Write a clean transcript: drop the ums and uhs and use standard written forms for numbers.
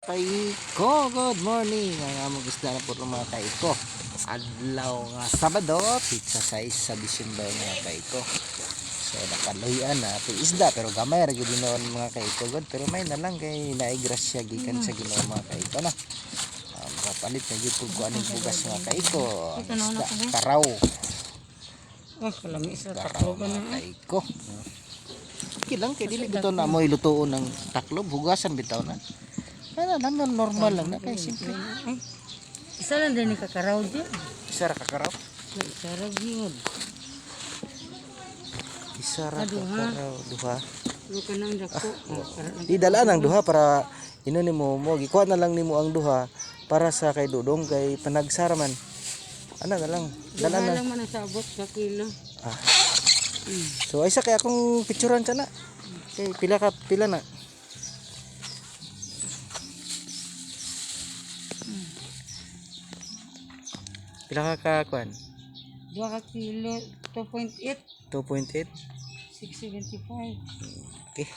Kaiko, good morning. Ang among isda na po mga kaiko. Adlaw nga Sabado, pizza size sa December mga kaiko. So nakaluyan na ito isda pero gamay ra gyud noon mga kaiko god pero may na lang kay naigrasya gikan sa Ginoo mga kaiko na. Makapalit na gyud ko aning bugas mga kaiko. Isda karaw. Kalami sa Karaw takloban mga na. kaiko. Kilang kay dili bitaw na mo ilutuon ng taklob, hugasan bitaw na. Ano naman normal lang na kay simple. Ay, isa lang din ni kakaraw dyan. Isa ra ka karaw. Isa ra yun. Isa ra ka karaw duha. Luka nang dako. Di dala nang duha para ino nimo mo gikuha na lang nimo ang duha para sa kay Dudong kay panagsaraman. Ana na lang. Dala na. Lang man ang sabot sa kilo. Ah. So ay sa kay akong picturean sana. Kay pila na. Pila ka kuan? 2 ka kilo, 2.8, 2.8. 675. Okay.